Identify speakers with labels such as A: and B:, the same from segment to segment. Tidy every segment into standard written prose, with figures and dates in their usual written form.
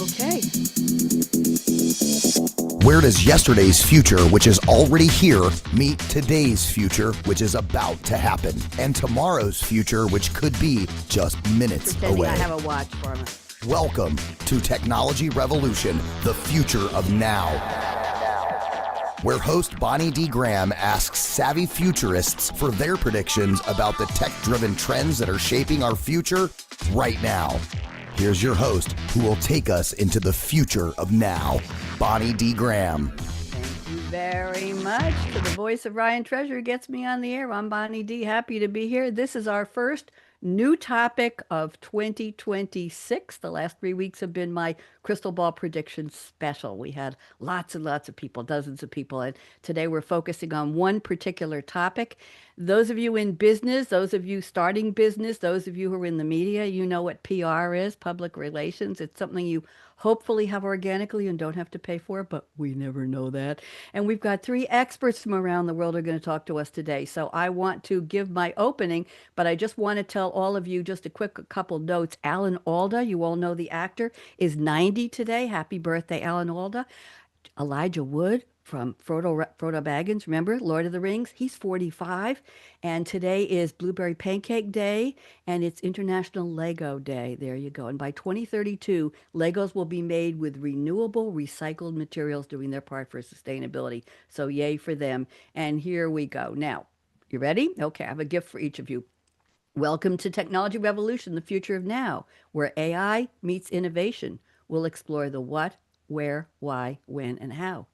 A: Okay.
B: Where does yesterday's future, which is already here, meet today's future, which is about to happen, and tomorrow's future, which could be just minutes
A: Pretending
B: away?
A: I have a watch for me.
B: Welcome to Technology Revolution, the future of now, where host Bonnie D. Graham asks savvy futurists for their predictions about the tech-driven trends that are shaping our future right now. Here's your host, who will take us into the future of now, Bonnie D. Graham.
A: Thank you very much to the voice of Ryan Treasure gets me on the air. I'm Bonnie D. Happy to be here. This is our first new topic of 2026. The last 3 weeks have been my crystal ball prediction special. We had lots and lots of people, dozens of people, and today we're focusing on one particular topic. Those of you in business, those of you starting business, those of you who are in the media, you know what PR is, public relations. It's something you hopefully have organically and don't have to pay for, but we never know that. And we've got three experts from around the world who are going to talk to us today. So I want to give my opening, but I just want to tell all of you just a quick couple notes. Alan Alda, you all know the actor, is 90 today. Happy birthday, Alan Alda. Elijah Wood from Frodo Baggins, remember, Lord of the Rings? He's 45. And today is Blueberry Pancake Day, and it's International Lego Day. There you go. And by 2032, Legos will be made with renewable, recycled materials doing their part for sustainability. So yay for them. And here we go. Now, you ready? Okay, I have a gift for each of you. Welcome to Technology Revolution, the future of now, where AI meets innovation. We'll explore the what, where, why, when, and how.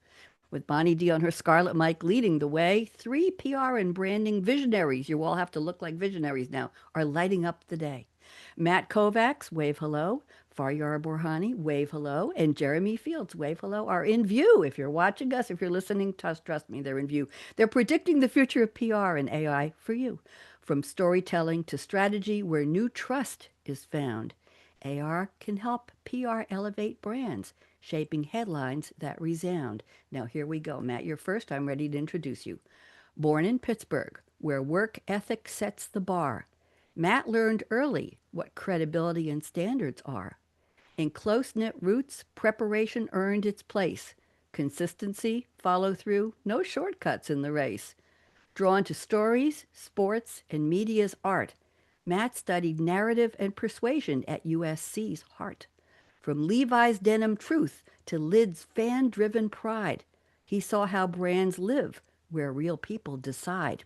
A: With Bonnie D on her Scarlett Mic leading the way, three PR and branding visionaries, you all have to look like visionaries now, are lighting up the day. Matt Kovacs, wave hello. Faryar Borhani, wave hello. And Jeremy Fields, wave hello, are in view. If you're watching us, if you're listening, trust me, they're in view. They're predicting the future of PR and AI for you. From storytelling to strategy, where new trust is found. AR can help PR elevate brands, shaping headlines that resound. Now, here we go. Matt, you're first. I'm ready to introduce you. Born in Pittsburgh, where work ethic sets the bar, Matt learned early what credibility and standards are. In close-knit roots, preparation earned its place. Consistency, follow through, no shortcuts in the race. Drawn to stories, sports, and media's art, Matt studied narrative and persuasion at USC's Heart. From Levi's denim truth to Lid's fan-driven pride, he saw how brands live where real people decide.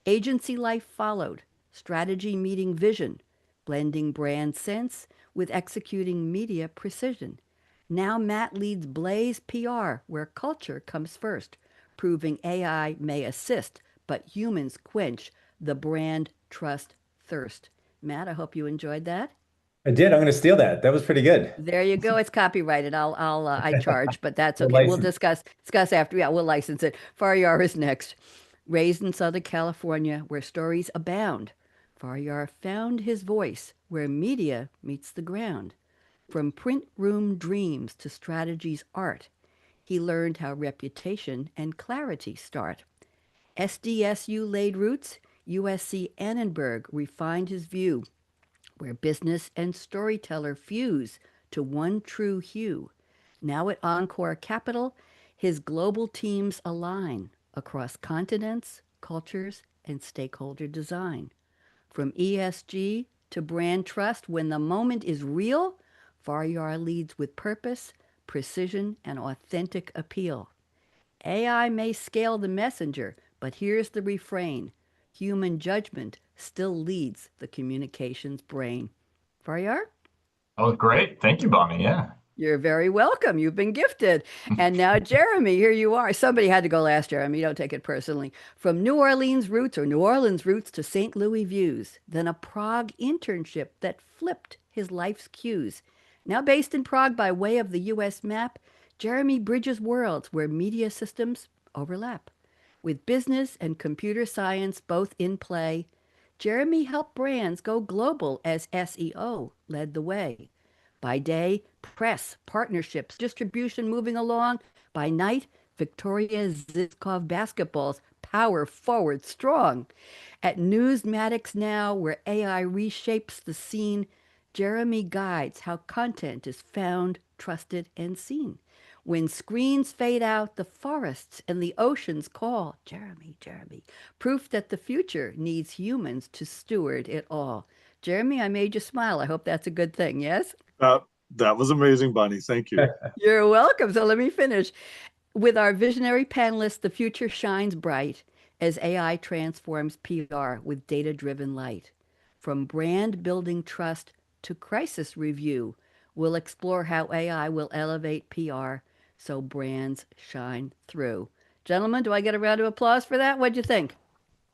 A: Agency life followed, strategy meeting vision, blending brand sense with executing media precision. Now Matt leads Blaze PR, where culture comes first, proving AI may assist, but humans quench the brand trust thirst. Matt, I hope you enjoyed that.
C: I did. I'm going to steal that. That was pretty good.
A: There you go. It's copyrighted. I charge, but that's
C: We'll
A: okay. We'll
C: license.
A: discuss after. Yeah, we'll license it. Faryar is next. Raised in Southern California, where stories abound, Faryar found his voice where media meets the ground. From print room dreams to strategy's art, he learned how reputation and clarity start. SDSU laid roots, USC Annenberg refined his view, where business and storyteller fuse to one true hue. Now at Encore Capital, his global teams align across continents, cultures, and stakeholder design. From ESG to brand trust, when the moment is real, Faryar leads with purpose, precision, and authentic appeal. AI may scale the messenger, but here's the refrain. Human judgment still leads the communications brain. Faryar?
D: Oh, great. Thank you, Bonnie. Yeah.
A: You're very welcome. You've been gifted. And now, Jeremy, here you are. Somebody had to go last, Jeremy. Don't take it personally. From New Orleans roots to St. Louis views, then a Prague internship that flipped his life's cues. Now based in Prague by way of the U.S. map, Jeremy bridges worlds where media systems overlap. With business and computer science both in play, Jeremy helped brands go global as SEO led the way. By day, press, partnerships, distribution moving along. By night, Victoria Zizkov basketballs power forward strong. At Newsmatics Now, where AI reshapes the scene, Jeremy guides how content is found trusted and seen. When screens fade out, the forests and the oceans call, Jeremy, Jeremy, proof that the future needs humans to steward it all. Jeremy, I made you smile. I hope that's a good thing, yes?
E: Uh, that was amazing, Bonnie. Thank you.
A: You're welcome. So let me finish. With our visionary panelists, the future shines bright as AI transforms PR with data-driven light. From brand building trust to crisis review, we'll explore how AI will elevate PR so brands shine through. Gentlemen, do I get a round of applause for that? What'd you think?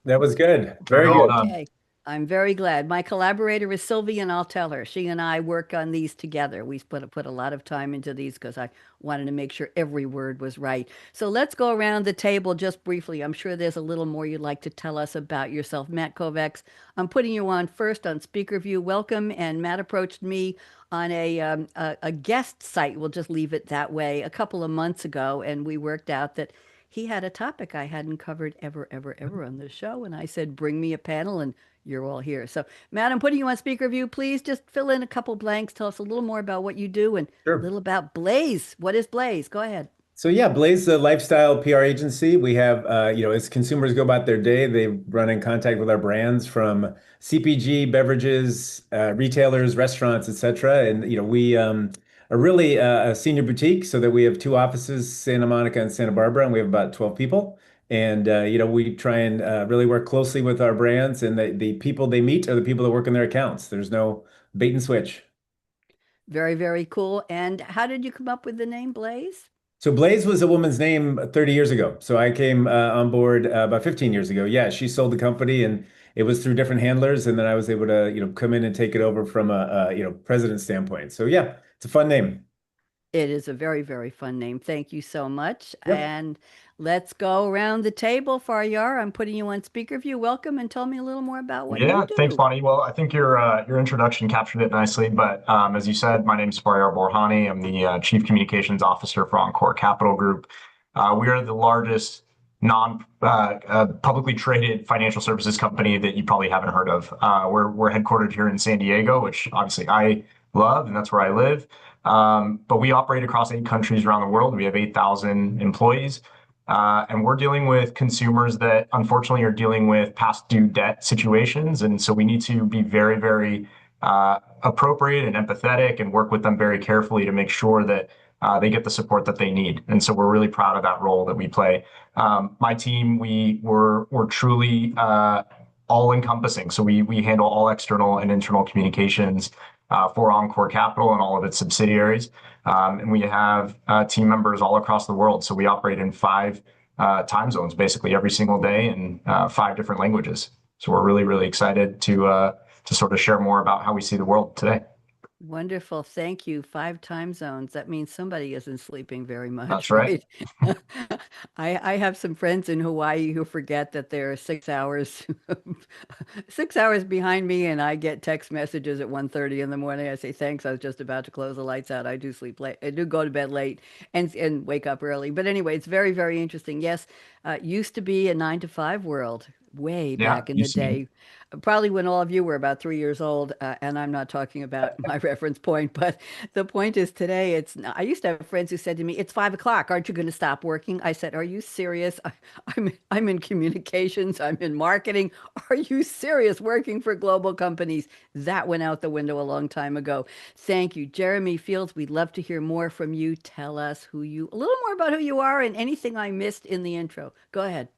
C: That was good.
D: Very
C: Very
D: well
C: good.
D: done.
A: Okay. I'm very glad. My collaborator is Sylvie, and I'll tell her. She and I work on these together. We put a lot of time into these because I wanted to make sure every word was right. So let's go around the table just briefly. I'm sure there's a little more you'd like to tell us about yourself. Matt Kovacs, I'm putting you on first on speaker view. Welcome. And Matt approached me on a guest site. We'll just leave it that way a couple of months ago, and we worked out that he had a topic I hadn't covered ever on the show. And I said, bring me a panel, and you're all here. So, Matt, I'm putting you on speaker view. Please just fill in a couple blanks. Tell us a little more about what you do and a
C: Sure.
A: little about Blaze. What is Blaze? Go ahead.
C: So yeah, Blaze is a lifestyle PR agency. We have, as consumers go about their day, they run in contact with our brands from CPG, beverages, retailers, restaurants, etc. And we are really a senior boutique, so that we have two offices, Santa Monica and Santa Barbara, and we have about 12 people. And we try and really work closely with our brands, and the people they meet are the people that work in their accounts. There's no bait and switch.
A: Very, very cool. And how did you come up with the name Blaze?
C: So Blaze was a woman's name 30 years ago. So I came on board about 15 years ago. Yeah, she sold the company, and it was through different handlers, and then I was able to, come in and take it over from a president standpoint. So yeah, it's a fun name.
A: It is a very, very fun name. Thank you so much.
C: Yep.
A: And let's go around the table. Faryar, I'm putting you on speaker view. Welcome, and tell me a little more about what
D: Yeah,
A: you
D: thanks,
A: do.
D: Bonnie. Well, I think your introduction captured it nicely. But as you said, my name is Faryar Borhani. I'm the Chief Communications Officer for Encore Capital Group. We are the largest publicly traded financial services company that you probably haven't heard of. We're headquartered here in San Diego, which obviously I love, and that's where I live. But we operate across 8 countries around the world. We have 8,000 employees. And we're dealing with consumers that unfortunately are dealing with past due debt situations. And so we need to be very, very appropriate and empathetic and work with them very carefully to make sure that they get the support that they need. And so we're really proud of that role that we play. My team, we're truly all encompassing. So we handle all external and internal communications for Encore Capital and all of its subsidiaries. And we have team members all across the world. So we operate in 5 time zones basically every single day in 5 different languages. So we're really, really excited to sort of share more about how we see the world today.
A: Wonderful. Thank you. 5 time zones. That means somebody isn't sleeping very much,
D: That's right.
A: I have some friends in Hawaii who forget that they're 6 hours 6 hours behind me, and I get text messages at 1:30 in the morning. I say, thanks, I was just about to close the lights out. I do sleep late. I do go to bed late and wake up early. But anyway, it's very, very interesting. Yes, used to be a 9 to 5 world way
D: Yeah,
A: back in the
D: used to be.
A: day. Probably when all of you were about 3 years old, and I'm not talking about my reference point, but the point is today, I used to have friends who said to me, it's 5 o'clock. Aren't you going to stop working? I said, are you serious? I'm in communications. I'm in marketing. Are you serious working for global companies? That went out the window a long time ago. Thank you. Jeremy Fields, we'd love to hear more from you. Tell us a little more about who you are and anything I missed in the intro. Go ahead.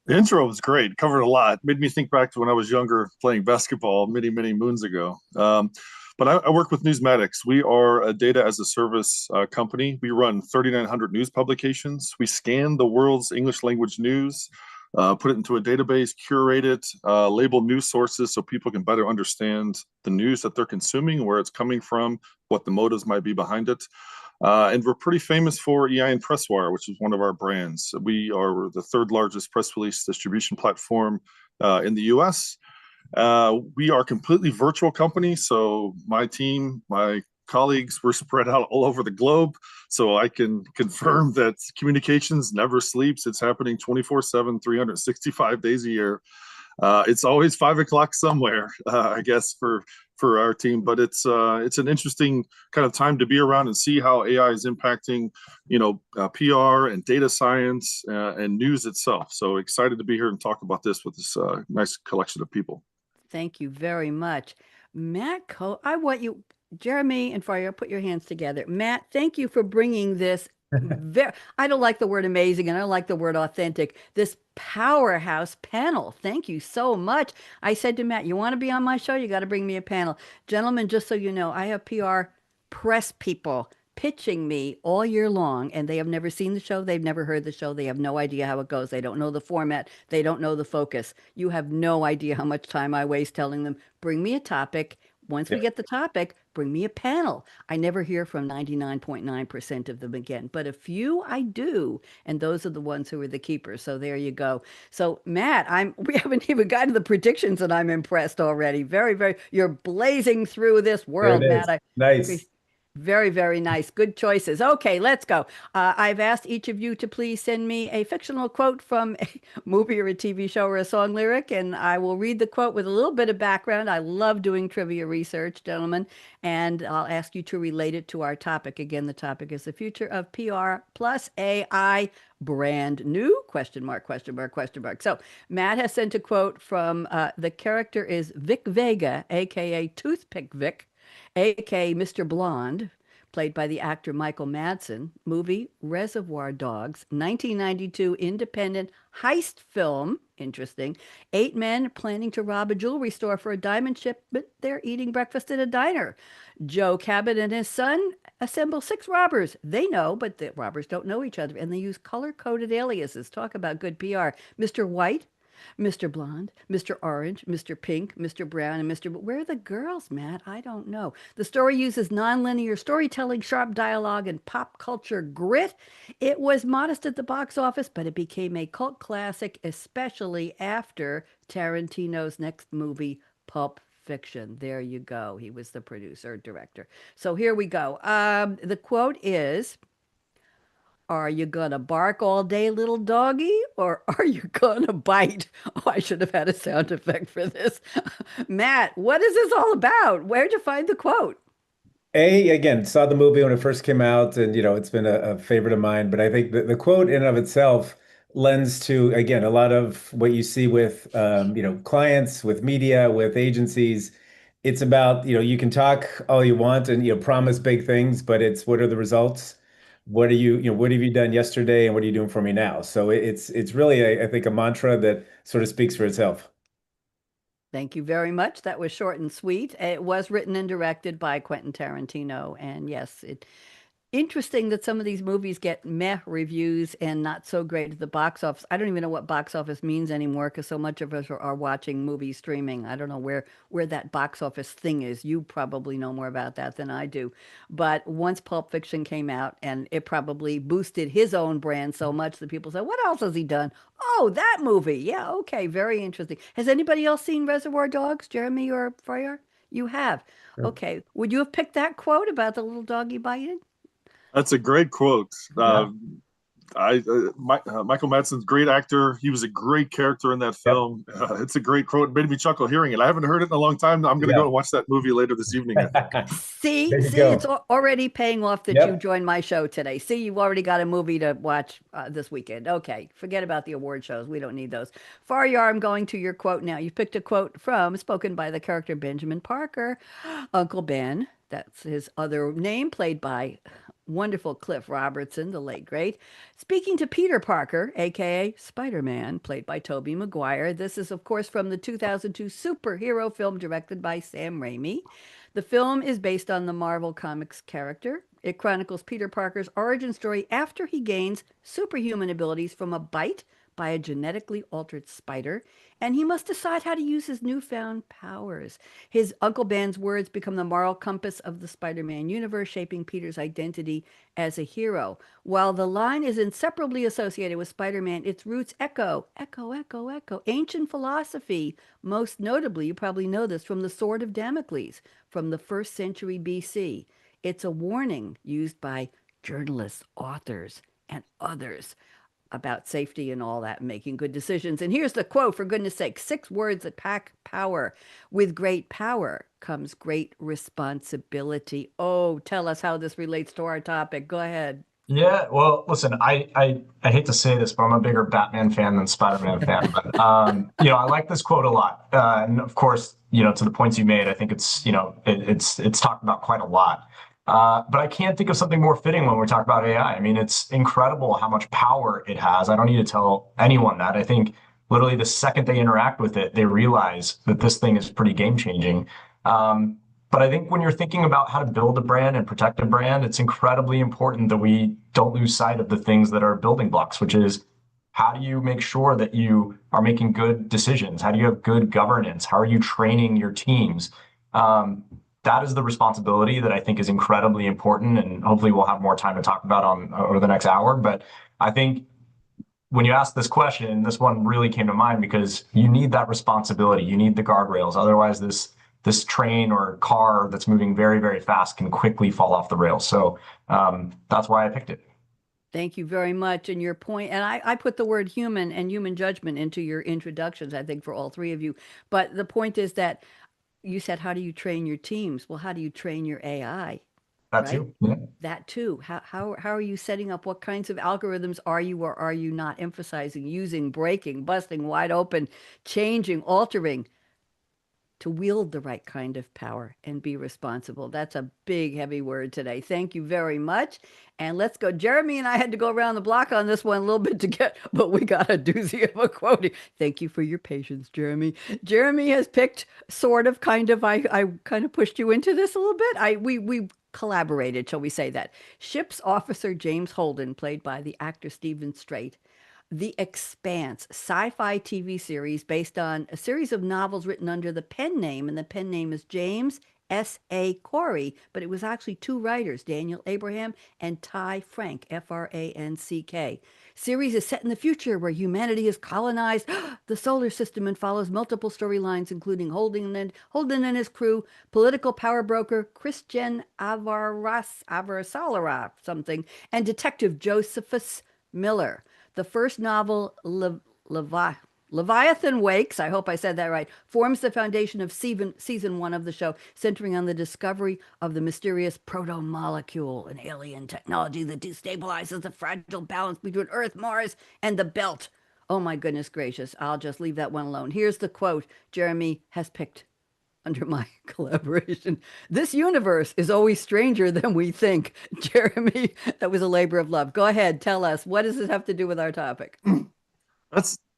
E: The intro was great. Covered a lot. Made me think back to when I was younger playing basketball many, many moons ago. But I work with Newsmatics. We are a data as a service company. We run 3,900 news publications. We scan the world's English language news, put it into a database, curate it, label news sources so people can better understand the news that they're consuming, where it's coming from, what the motives might be behind it. And we're pretty famous for EI and Presswire, which is one of our brands. We are the 3rd largest press release distribution platform in the US. We are a completely virtual company. So my team, my colleagues, we're spread out all over the globe. So I can confirm that communications never sleeps. It's happening 24/7, 365 days a year. It's always 5 o'clock somewhere, I guess, for our team. But it's an interesting kind of time to be around and see how AI is impacting, PR and data science and news itself. So excited to be here and talk about this with this nice collection of people.
A: Thank you very much. I want you, Jeremy and Faryar, put your hands together. Matt, thank you for bringing this I don't like the word amazing and I don't like the word authentic. This powerhouse panel. Thank you so much. I said to Matt, you want to be on my show? You got to bring me a panel. Gentlemen, just so you know, I have PR press people pitching me all year long, and they have never seen the show. They've never heard the show. They have no idea how it goes. They don't know the format. They don't know the focus. You have no idea how much time I waste telling them, bring me a topic. Once we get the topic, bring me a panel. I never hear from 99.9% of them again, but a few I do, and those are the ones who are the keepers. So there you go. So Matt, we haven't even gotten to the predictions, and I'm impressed already. Very, very, you're blazing through this
C: There
A: world,
C: it
A: Matt.
C: is. Nice.
A: Very, very nice. Good choices. Okay, let's go. I've asked each of you to please send me a fictional quote from a movie or a TV show or a song lyric, and I will read the quote with a little bit of background. I love doing trivia research, gentlemen, and I'll ask you to relate it to our topic. Again, the topic is the future of PR plus AI, brand new, question mark, question mark, question mark. So Matt has sent a quote from the character is Vic Vega, aka Toothpick Vic, aka Mr. Blonde, played by the actor Michael Madsen. Movie Reservoir Dogs, 1992 independent heist film. Interesting. 8 men planning to rob a jewelry store for a diamond ship, but they're eating breakfast at a diner. Joe Cabot and his son assemble 6 robbers. They know, but the robbers don't know each other, and they use color-coded aliases. Talk about good PR. Mr. White, Mr. Blonde, Mr. Orange, Mr. Pink, Mr. Brown, and Mr. Where are the girls, Matt? I don't know. The story uses nonlinear storytelling, sharp dialogue, and pop culture grit. It was modest at the box office, but it became a cult classic, especially after Tarantino's next movie, Pulp Fiction. There you go. He was the producer, director. So here we go. The quote is, are you gonna bark all day, little doggy, or are you gonna bite? Oh, I should have had a sound effect for this. Matt, what is this all about? Where'd you find the quote?
C: Again, saw the movie when it first came out, and it's been a favorite of mine. But I think the quote in and of itself lends to, again, a lot of what you see with clients, with media, with agencies. It's about, you can talk all you want and promise big things, but it's what are the results? What have you done yesterday, and what are you doing for me now? So it's really, I think, a mantra that sort of speaks for itself.
A: Thank you very much. That was short and sweet. It was written and directed by Quentin Tarantino. And yes, interesting that some of these movies get meh reviews and not so great at the box office. I don't even know what box office means anymore because so much of us are watching movies streaming. I don't know where that box office thing is. You probably know more about that than I do. But once Pulp Fiction came out, and it probably boosted his own brand so much that people say, what else has he done? Oh, that movie. Yeah, okay, very interesting. Has anybody else seen Reservoir Dogs, Jeremy or Freyr? You have.
C: Sure.
A: Okay. Would you have picked that quote about the little doggy biting?
E: That's a great quote.
C: Yeah.
E: Michael Madsen's a great actor. He was a great character in that
C: Yep.
E: film. It's a great quote. It made me chuckle hearing it. I haven't heard it in a long time. I'm going to go and watch that movie later this evening, I think.
A: See,
C: There you
A: see, it's
C: go.
A: already paying off that you
C: Yep.
A: joined my show today. See, you've already got a movie to watch this weekend. Okay, forget about the award shows. We don't need those. Faryar, I'm going to your quote now. You picked a quote spoken by the character Benjamin Parker, Uncle Ben. That's his other name, played by wonderful Cliff Robertson, the late great. Speaking to Peter Parker, aka Spider-Man, played by Tobey Maguire. This is, of course, from the 2002 superhero film directed by Sam Raimi. The film is based on the Marvel Comics character. It chronicles Peter Parker's origin story after he gains superhuman abilities from a bite by a genetically altered spider, and he must decide how to use his newfound powers. His Uncle Ben's words become the moral compass of the Spider-Man universe, shaping Peter's identity as a hero. While the line is inseparably associated with Spider-Man, its roots echo ancient philosophy, most notably, you probably know this, from the Sword of Damocles from the 1st century BC. It's a warning used by journalists, authors, and others. about safety and all that, and making good decisions. And here's the quote, for goodness sake, 6 words that pack power. With great power comes great responsibility. Oh, tell us how this relates to our topic. Go ahead.
D: Yeah, well, listen, I hate to say this, but I'm a bigger Batman fan than Spider-Man fan. But I like this quote a lot. And of course, to the points you made, I think it's talked about quite a lot. But I can't think of something more fitting when we're talking about AI. I mean, it's incredible how much power it has. I don't need to tell anyone that. I think literally the second they interact with it, they realize that this thing is pretty game changing. But I think when you're thinking about how to build a brand and protect a brand, it's incredibly important that we don't lose sight of the things that are building blocks, which is how do you make sure that you are making good decisions? How do you have good governance? How are you training your teams? That is the responsibility that I think is incredibly important, and hopefully we'll have more time to talk about on over the next hour. But I think when you ask this question, this one really came to mind because you need that responsibility. You need the guardrails. Otherwise, this train or car that's moving very, very fast can quickly fall off the rails. So that's why I picked it.
A: Thank you very much. And your point, and I put the word human and human judgment into your introductions, I think, for all three of you. But the point is that you said, how do you train your teams? Well, how do you train your AI,
D: That
A: right?
D: too. Yeah.
A: That too. How are you setting up? What kinds of algorithms are you or are you not emphasizing, using, breaking, busting, wide open, changing, altering to wield the right kind of power and be responsible? That's a big, heavy word today. Thank you very much. And let's go. Jeremy and I had to go around the block on this one a little bit to get, but we got a doozy of a quote. Thank you for your patience, Jeremy. Jeremy has picked sort of, kind of, I kind of pushed you into this a little bit. We collaborated, shall we say that. Ship's officer James Holden, played by the actor Stephen Strait, the Expanse, sci-fi TV series based on a series of novels written under the pen name, and the pen name is James S.A. Corey, but it was actually two writers, Daniel Abraham and Ty Franck, Franck. Series is set in the future where humanity has colonized the solar system and follows multiple storylines, including Holden and his crew, political power broker Christian Avarasalara, something, and detective Josephus Miller. The first novel, Leviathan Wakes, I hope I said that right, forms the foundation of season 1 of the show, centering on the discovery of the mysterious proto-molecule, an alien technology that destabilizes the fragile balance between Earth, Mars, and the Belt. Oh my goodness gracious, I'll just leave that one alone. Here's the quote Jeremy has picked under my collaboration. This universe is always stranger than we think. Jeremy, that was a labor of love. Go ahead, tell us, what does this have to do with our topic?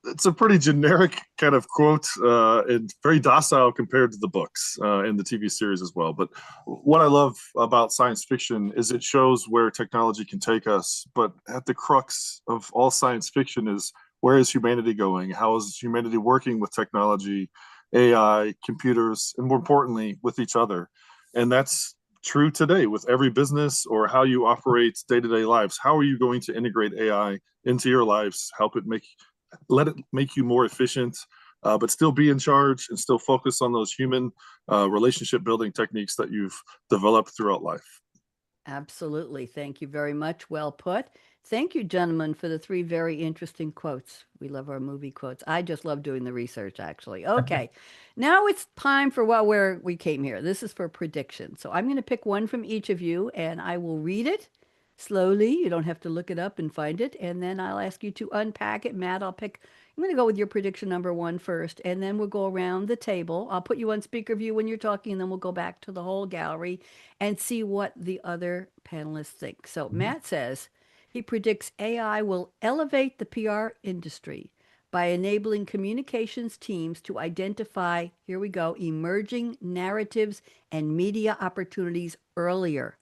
E: It's a pretty generic kind of quote and very docile compared to the books and the TV series as well. But what I love about science fiction is it shows where technology can take us. But at the crux of all science fiction is, where is humanity going? How is humanity working with technology, AI, computers, and more importantly, with each other? And that's true today with every business or how you operate day-to-day lives. How are you going to integrate AI into your lives, let it make you more efficient, but still be in charge and still focus on those human relationship building techniques that you've developed throughout life?
A: Absolutely. Thank you very much. Well put. Thank you, gentlemen, for the 3 very interesting quotes. We love our movie quotes. I just love doing the research, actually. Okay, now it's time for where we came here. This is for prediction. So I'm going to pick one from each of you, and I will read it slowly. You don't have to look it up and find it. And then I'll ask you to unpack it. Matt, I'm going to go with your prediction number 1 first, and then we'll go around the table. I'll put you on speaker view when you're talking, and then we'll go back to the whole gallery and see what the other panelists think. So Matt says he predicts AI will elevate the PR industry by enabling communications teams to identify, here we go, emerging narratives and media opportunities earlier,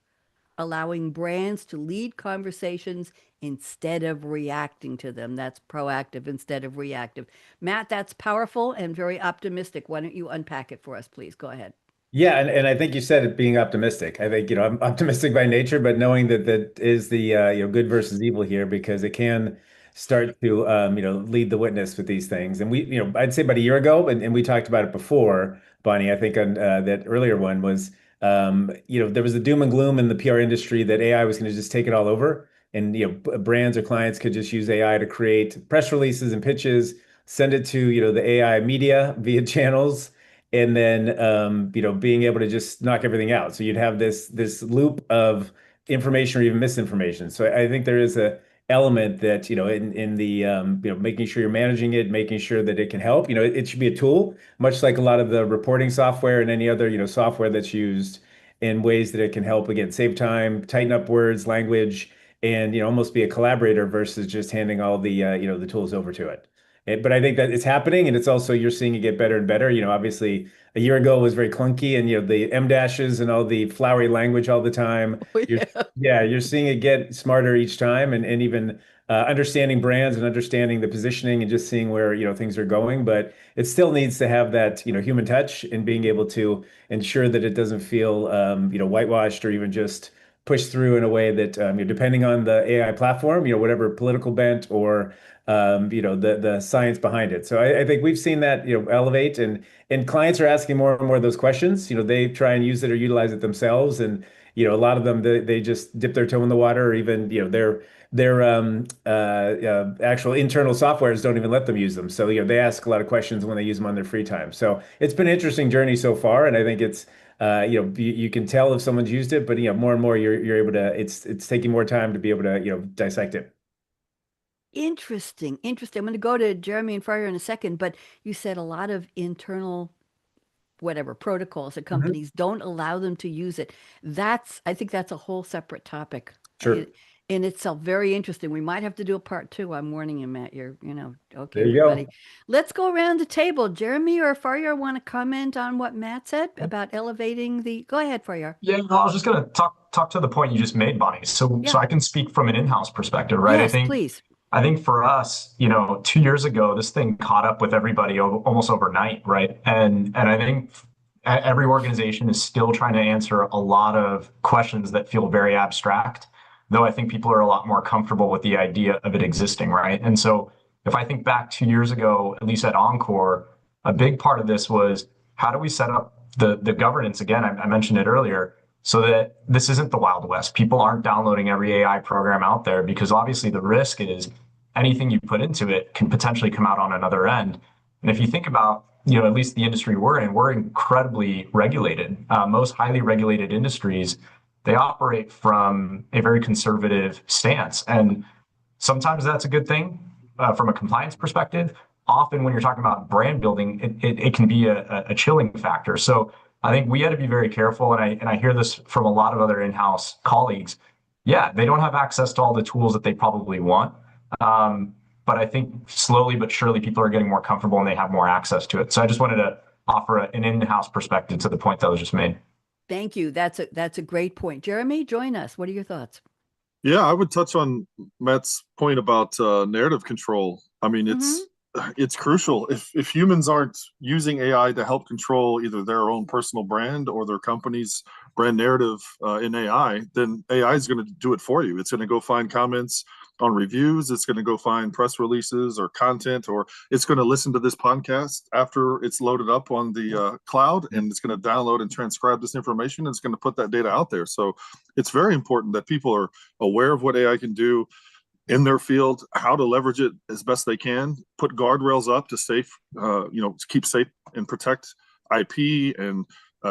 A: allowing brands to lead conversations instead of reacting to them. That's proactive instead of reactive. Matt, that's powerful and very optimistic. Why don't you unpack it for us, please? Go ahead.
C: Yeah, and I think you said it being optimistic. I think, I'm optimistic by nature, but knowing that is the good versus evil here, because it can start to lead the witness with these things. And I'd say about a year ago, and we talked about it before, Bonnie, I think on that earlier one was there was a doom and gloom in the PR industry that AI was going to just take it all over. and brands or clients could just use AI to create press releases and pitches, send it to the AI media via channels, and then being able to just knock everything out. So you'd have this loop of information or even misinformation. So I think there is a element that in the making sure you're managing it, making sure that it can help. It should be a tool, much like a lot of the reporting software and any other software that's used in ways that it can help, again, save time, tighten up words, language, and almost be a collaborator versus just handing all the tools over to it. But I think that it's happening, and it's also you're seeing it get better and better. Obviously a year ago it was very clunky, and the M dashes and all the flowery language all the time.
A: Oh,
C: You're
A: yeah.
C: yeah, you're seeing it get smarter each time, and even understanding brands and understanding the positioning and just seeing where things are going. But it still needs to have that human touch and being able to ensure that it doesn't feel whitewashed or even just pushed through in a way that depending on the AI platform, whatever political bent or the science behind it. So I think we've seen that elevate, and clients are asking more and more of those questions. They try and use it or utilize it themselves, and a lot of them they just dip their toe in the water, or even their actual internal softwares don't even let them use them. So they ask a lot of questions when they use them on their free time. So it's been an interesting journey so far, and I think it's you can tell if someone's used it, but more and more you're able to. It's taking more time to be able to dissect it.
A: Interesting. Interesting. I'm going to go to Jeremy and Faryar in a second, but you said a lot of internal whatever protocols at
C: Mhm.
A: companies don't allow them to use it. I think that's a whole separate topic
C: Sure.
A: in itself. Very interesting. We might have to do a part two. I'm warning you, Matt. Okay,
C: There you
A: everybody.
C: go.
A: Let's go around the table. Jeremy or Faryar want to comment on what Matt said about elevating go ahead, Faryar.
D: Yeah, no, I was just going to talk to the point you just made, Bonnie. So
A: Yeah.
D: I can speak from an in-house perspective, right?
A: Yes, please.
D: I think for us, 2 years ago, this thing caught up with everybody almost overnight, right? And I think every organization is still trying to answer a lot of questions that feel very abstract, though I think people are a lot more comfortable with the idea of it existing, right? And so if I think back 2 years ago, at least at Encore, a big part of this was how do we set up the governance again? I mentioned it earlier, so that this isn't the Wild West. People aren't downloading every AI program out there because obviously the risk is anything you put into it can potentially come out on another end. And if you think about, at least the industry we're in, we're incredibly regulated. Most highly regulated industries, they operate from a very conservative stance. And sometimes that's a good thing from a compliance perspective. Often, when you're talking about brand building, it can be a chilling factor. So I think we had to be very careful, and I hear this from a lot of other in-house colleagues. Yeah, they don't have access to all the tools that they probably want, but I think slowly but surely people are getting more comfortable and they have more access to it. So I just wanted to offer an in-house perspective to the point that was just made.
A: Thank you. That's a great point. Jeremy, join us. What are your thoughts?
E: Yeah, I would touch on Matt's point about narrative control. I mean,
A: Hmm.
E: it's crucial. If humans aren't using AI to help control either their own personal brand or their company's brand narrative in AI, then AI is going to do it for you. It's going to go find comments on reviews. It's going to go find press releases or content, or it's going to listen to this podcast after it's loaded up on the cloud, and it's going to download and transcribe this information. And it's going to put that data out there. So it's very important that people are aware of what AI can do in their field, how to leverage it as best they can, put guardrails up to to keep safe and protect IP and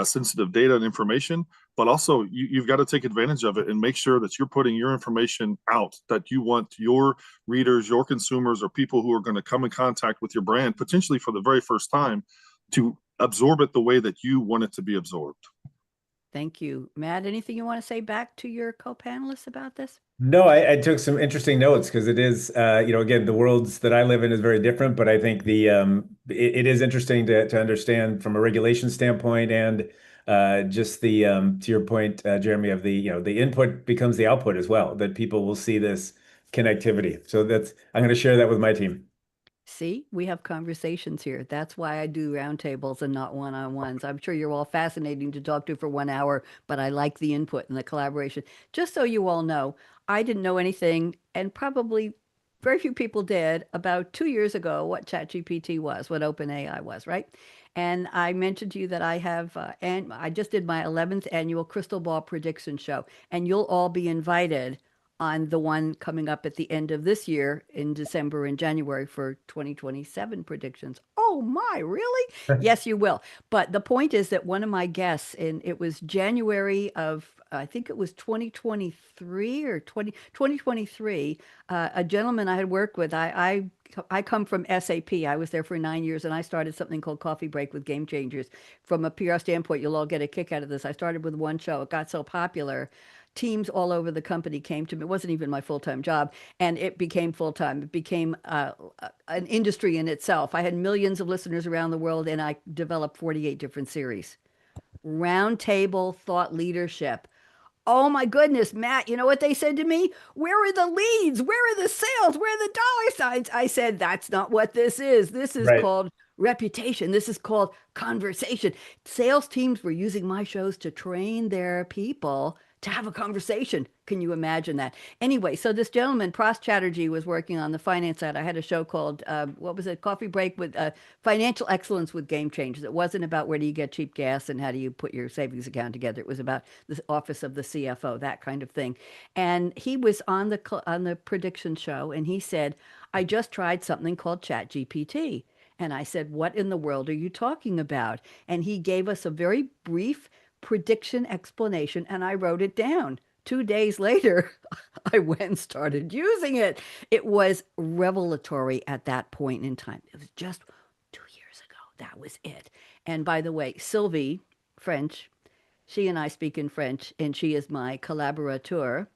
E: sensitive data and information. But also, you've got to take advantage of it and make sure that you're putting your information out that you want your readers, your consumers, or people who are going to come in contact with your brand, potentially for the very first time, to absorb it the way that you want it to be absorbed.
A: Thank you. Matt, anything you want to say back to your co-panelists about this?
C: No, I took some interesting notes because it is, again, the worlds that I live in is very different, but I think it is interesting to understand from a regulation standpoint and just to your point, Jeremy, of the input becomes the output as well, that people will see this connectivity. So I'm going to share that with my team.
A: See, we have conversations here. That's why I do roundtables and not one-on-ones. I'm sure you're all fascinating to talk to for 1 hour, but I like the input and the collaboration. Just so you all know, I didn't know anything, and probably very few people did, about 2 years ago what ChatGPT was, what OpenAI was, right? And I mentioned to you that and I just did my 11th annual Crystal Ball Prediction Show, and you'll all be invited on the one coming up at the end of this year in December and January for 2027 predictions. Oh my, really? Yes, you will. But the point is that one of my guests, and it was January of, I think it was 2023 or 2023, a gentleman I had worked with. I come from SAP. I was there for 9 years, and I started something called Coffee Break with Game Changers. From a PR standpoint, you'll all get a kick out of this. I started with one show. It got so popular teams all over the company came to me. It wasn't even my full-time job, and it became full-time. It became an industry in itself. I had millions of listeners around the world, and I developed 48 different series. Roundtable thought leadership. Oh my goodness, Matt, you know what they said to me? Where are the leads? Where are the sales? Where are the dollar signs? I said, that's not what this is. This is
C: Right.
A: called reputation. This is called conversation. Sales teams were using my shows to train their people to have a conversation. Can you imagine that? Anyway, so this gentleman, Pras Chatterjee, was working on the finance side. I had a show called, what was it, Coffee Break with Financial Excellence with Game Changers. It wasn't about where do you get cheap gas and how do you put your savings account together. It was about the office of the CFO, that kind of thing. And he was on the prediction show, and he said, I just tried something called Chat GPT. And I said, what in the world are you talking about? And he gave us a very brief prediction explanation, and I wrote it down. 2 days later, I went and started using it. It was revelatory at that point in time. It was just 2 years ago. That was it. And by the way, Sylvie, French, she and I speak in French, and she is my collaborateur,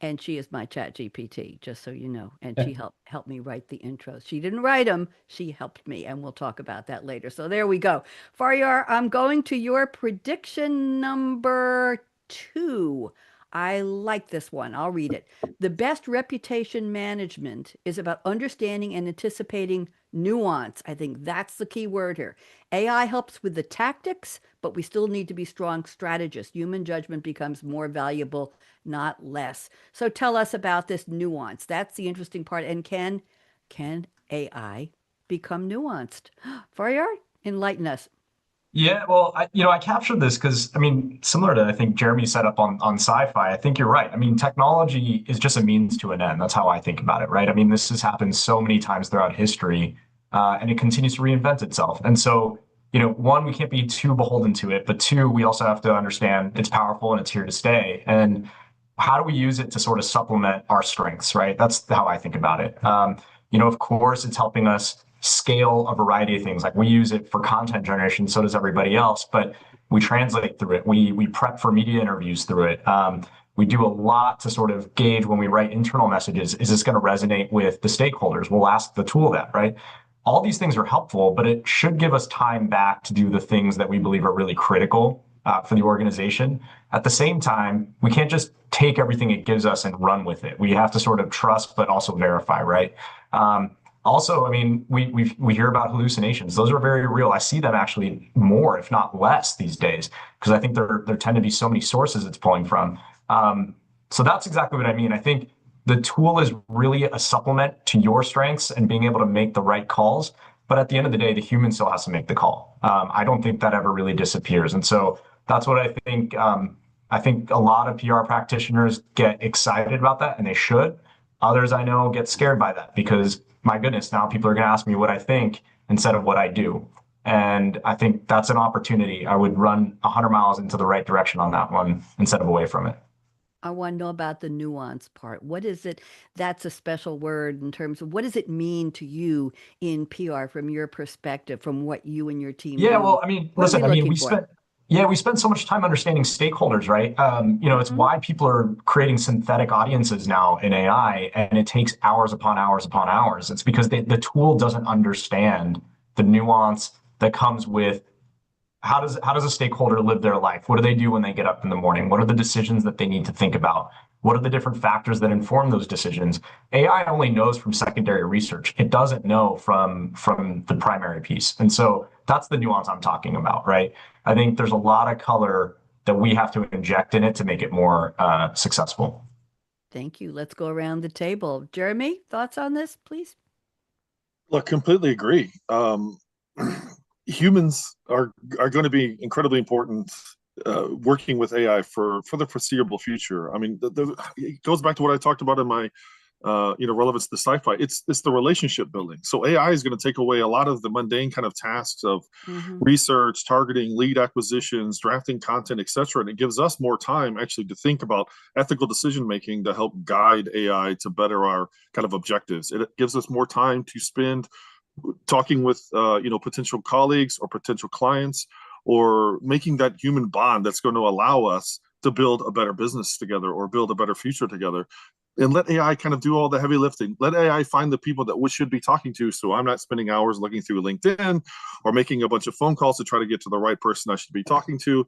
A: and she is my Chat GPT, just so you know. And she helped me write the intros. She didn't write them, she helped me, and we'll talk about that later. So there we go. Faryar, I'm going to your prediction number 2. I like this one. I'll read it. The best reputation management is about understanding and anticipating nuance. I think that's the key word here. AI helps with the tactics, but we still need to be strong strategists. Human judgment becomes more valuable, not less. So tell us about this nuance. That's the interesting part. And can AI become nuanced? Faryar, enlighten us.
D: Yeah, well, I captured this because I mean, similar to I think Jeremy set up on sci-fi. I think you're right. I mean, technology is just a means to an end. That's how I think about it, right? I mean, this has happened so many times throughout history, and it continues to reinvent itself. And so, one, we can't be too beholden to it, but two, we also have to understand it's powerful and it's here to stay. And how do we use it to sort of supplement our strengths, right? That's how I think about it. Of course, it's helping us scale a variety of things. Like we use it for content generation, so does everybody else, but we translate through it. We prep for media interviews through it. We do a lot to sort of gauge when we write internal messages, is this going to resonate with the stakeholders? We'll ask the tool that, right? All these things are helpful, but it should give us time back to do the things that we believe are really critical for the organization. At the same time, we can't just take everything it gives us and run with it. We have to sort of trust, but also verify, right? Also, I mean, we hear about hallucinations. Those are very real. I see them actually more, if not less, these days, because I think there tend to be so many sources it's pulling from. So that's exactly what I mean. I think the tool is really a supplement to your strengths and being able to make the right calls. But at the end of the day, the human still has to make the call. I don't think that ever really disappears. And so that's what I think. I think a lot of PR practitioners get excited about that, and they should. Others I know get scared by that because, my goodness, now people are going to ask me what I think instead of what I do. And I think that's an opportunity. I would run 100 miles into the right direction on that one instead of away from it.
A: I want to know about the nuance part. What is it? That's a special word in terms of what does it mean to you in PR from your perspective, from what you and your team
D: Yeah,
A: do?
D: well, I mean,
A: What are we
D: listen, I mean,
A: looking for?
D: we spent so much time understanding stakeholders, right? It's
A: Hmm.
D: why people are creating synthetic audiences now in AI, and it takes hours upon hours upon hours. It's because the tool doesn't understand the nuance that comes with how does a stakeholder live their life? What do they do when they get up in the morning? What are the decisions that they need to think about? What are the different factors that inform those decisions? AI only knows from secondary research. It doesn't know from the primary piece. And so that's the nuance I'm talking about, right? I think there's a lot of color that we have to inject in it to make it more successful.
A: Thank you. Let's go around the table. Jeremy, thoughts on this, please?
E: Look, completely agree. Humans are going to be incredibly important working with AI for the foreseeable future. I mean, it goes back to what I talked about in my relevance to sci-fi. It's the relationship building. So AI is going to take away a lot of the mundane kind of tasks of research, targeting, lead acquisitions, drafting content, etc. And it gives us more time actually to think about ethical decision making to help guide AI to better our kind of objectives. It gives us more time to spend talking with potential colleagues or potential clients, or making that human bond that's going to allow us to build a better business together or build a better future together. And let AI kind of do all the heavy lifting. Let AI find the people that we should be talking to. So I'm not spending hours looking through LinkedIn or making a bunch of phone calls to try to get to the right person I should be talking to.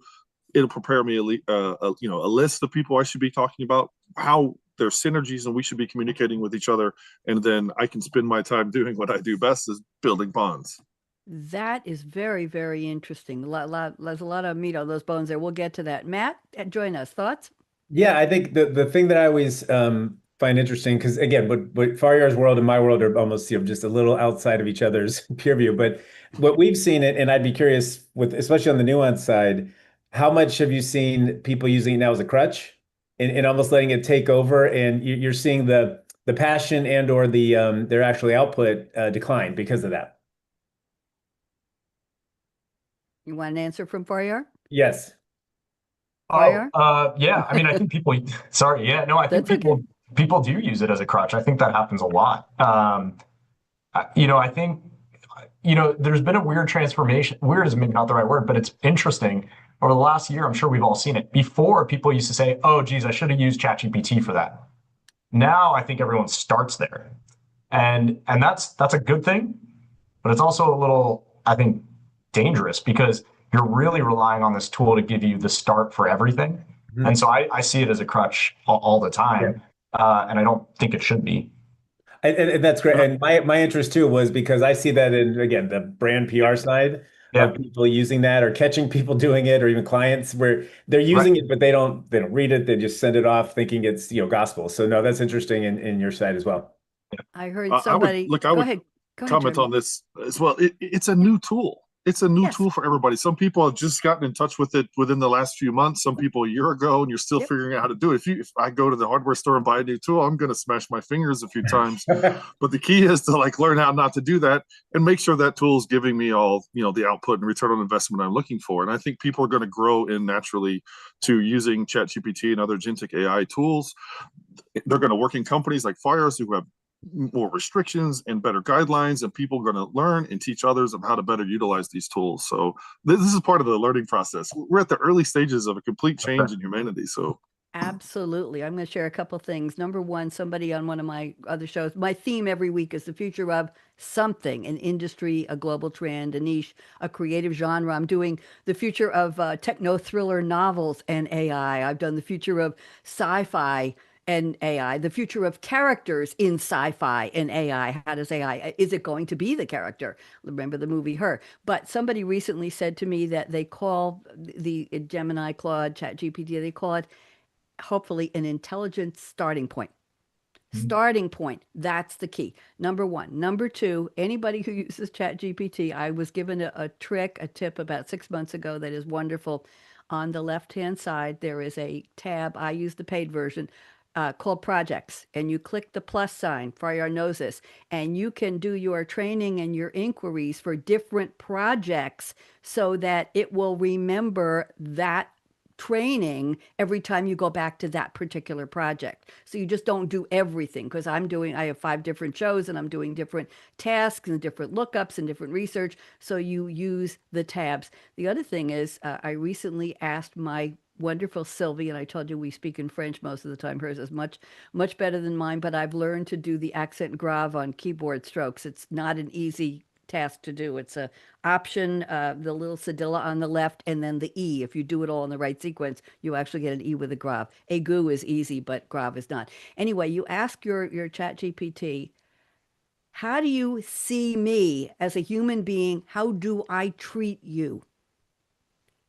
E: It'll prepare me a list of people I should be talking about, how there's synergies and we should be communicating with each other. And then I can spend my time doing what I do best, is building bonds.
A: That is very, very interesting. There's a lot of meat on those bones there. We'll get to that. Matt, join us. Thoughts?
C: Yeah, I think the thing that I always find interesting, because again, what Faryar's world and my world are almost just a little outside of each other's peer view. But what we've seen it, and I'd be curious with, especially on the nuance side, how much have you seen people using it now as a crutch and almost letting it take over, and you're seeing the passion and or the their actually output decline because of that?
A: You want an answer from Faryar?
C: Yes.
A: Faryar?
D: Yeah. I mean, I think people. Sorry. Yeah. No, I think
A: That's okay.
D: people do use it as a crutch. I think that happens a lot. I think there's been a weird transformation. Weird is maybe not the right word, but it's interesting. Over the last year, I'm sure we've all seen it. Before, people used to say, "Oh, geez, I should have used ChatGPT for that." Now, I think everyone starts there, and that's a good thing, but it's also a little, I think, dangerous, because you're really relying on this tool to give you the start for everything.
C: Mhm.
D: And so I see it as a crutch all the time. And I don't think it should be.
C: And that's great. And my interest too was because I see that in, again, the brand PR side
D: Yeah.
C: of people using that or catching people doing it, or even clients where they're
D: Right.
C: using it, but they don't read it. They just send it off thinking it's, gospel. So no, that's interesting in your side as well.
A: I heard
E: I would
A: somebody.
E: look. I
A: Go
E: would
A: ahead. Go ahead,
E: comment
A: Jeremy.
E: on this as well. It's a new tool. It's a new
A: Yes.
E: tool for everybody. Some people have just gotten in touch with it within the last few months. Some people a year ago, and you're still
A: Yep.
E: figuring out how to do it. If I go to the hardware store and buy a new tool, I'm going to smash my fingers a few times. But the key is to learn how not to do that and make sure that tool is giving me all the output and return on investment I'm looking for. And I think people are going to grow in naturally to using ChatGPT and other agentic AI tools. They're going to work in companies like Faryar's who have more restrictions and better guidelines, and people are going to learn and teach others of how to better utilize these tools. So this is part of the learning process. We're at the early stages of a complete change in humanity. So
A: Absolutely. I'm going to share a couple things. Number one, somebody on one of my other shows, my theme every week is the future of something, an industry, a global trend, a niche, a creative genre. I'm doing the future of techno thriller novels and AI. I've done the future of sci-fi and AI, the future of characters in sci-fi and AI. How does AI, is it going to be the character? Remember the movie Her? But somebody recently said to me that they call the Gemini, Claude, ChatGPT, they call it hopefully an intelligent starting point. Starting point. That's the key. Number one. Number two, anybody who uses ChatGPT, I was given a trick, a tip about 6 months ago that is wonderful. On the left-hand side, there is a tab. I use the paid version called Projects, and you click the plus sign. Faryar knows this, and you can do your training and your inquiries for different projects so that it will remember that training every time you go back to that particular project. So you just don't do everything, because I have 5 different shows and I'm doing different tasks and different lookups and different research. So you use the tabs. The other thing is, I recently asked my wonderful Sylvie, and I told you we speak in French most of the time. Hers is much, much better than mine, but I've learned to do the accent grave on keyboard strokes. It's not an easy task to do. It's a option, the little cedilla on the left, and then the E. If you do it all in the right sequence, you actually get an E with a grave. Egu is easy, but grave is not. Anyway, you ask your chat GPT, how do you see me as a human being? How do I treat you?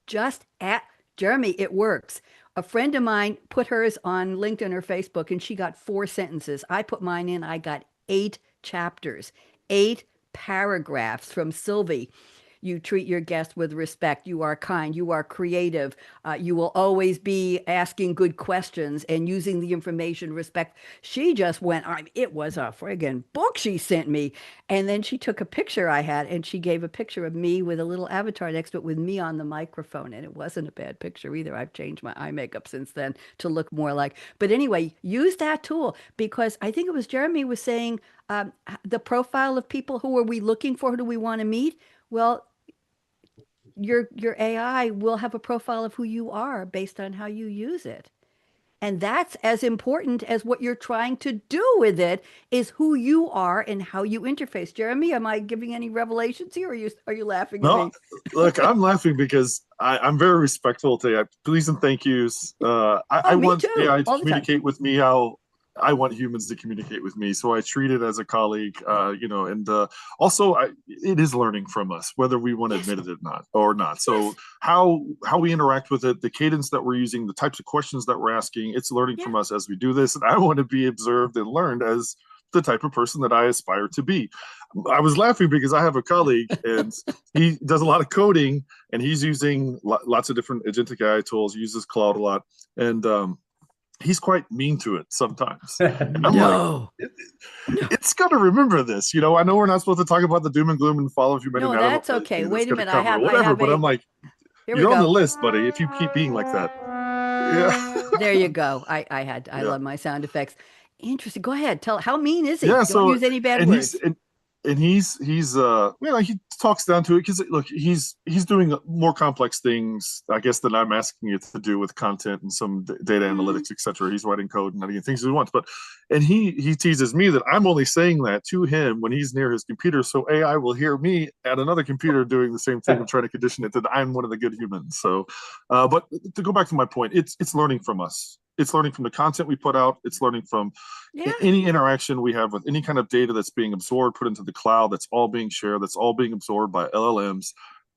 A: Just at Jeremy, it works. A friend of mine put hers on LinkedIn or Facebook, and she got 4 sentences. I put mine in, I got 8 chapters, 8 paragraphs from Sylvie. You treat your guests with respect. You are kind. You are creative. You will always be asking good questions and using the information respect. She just went, it was a friggin' book she sent me. And then she took a picture I had and she gave a picture of me with a little avatar next to it with me on the microphone. And it wasn't a bad picture either. I've changed my eye makeup since then to look more like. But anyway, use that tool because I think it was Jeremy was saying the profile of people who are we looking for? Who do we want to meet? Well, your AI will have a profile of who you are based on how you use it. And that's as important as what you're trying to do with it is who you are and how you interface. Jeremy, am I giving any revelations here or are you laughing at
E: No,
A: me?
E: look, I'm laughing because I'm very respectful today. Please and thank yous.
A: Oh,
E: I
A: me
E: want
A: too,
E: AI to
A: all the time.
E: communicate with me how I want humans to communicate with me. So I treat it as a colleague, and also it is learning from us, whether we want to
A: Yes,
E: admit it or not. So
A: yes,
E: how we interact with it, the cadence that we're using, the types of questions that we're asking, it's learning
A: yeah.
E: from us as we do this. And I want to be observed and learned as the type of person that I aspire to be. I was laughing because I have a colleague and he does a lot of coding and he's using lots of different agentic AI tools, he uses Cloud a lot. And he's quite mean to it sometimes. And I'm like,
A: No, no,
E: it's going to remember this. I know we're not supposed to talk about the doom and gloom and fall of humanity.
A: no,
E: And I don't know
A: that's
E: if
A: okay.
E: that's
A: Wait a
E: going to
A: minute.
E: cover
A: I
E: whatever,
A: have
E: but I'm
A: a,
E: like,
A: here we
E: you're on the
A: go.
E: list, buddy, if you keep being like that. Yeah.
A: There you go. I
E: Yeah.
A: love my sound effects. Interesting. Go ahead. Tell, how mean is he?
E: Yeah,
A: Don't
E: so
A: use any bad
E: and he's
A: words.
E: and he's he talks down to it because look, he's doing more complex things, I guess, than I'm asking it to do with content and some data
A: Mm,
E: analytics, etc. He's writing code and any things he wants, but and he teases me that I'm only saying that to him when he's near his computer, so AI will hear me at another computer doing the same thing and trying to condition it that I'm one of the good humans. So, but to go back to my point, it's learning from us. It's learning from the content we put out. It's learning from
A: yeah.
E: any interaction we have with any kind of data that's being absorbed, put into the cloud, that's all being shared, that's all being absorbed by LLMs,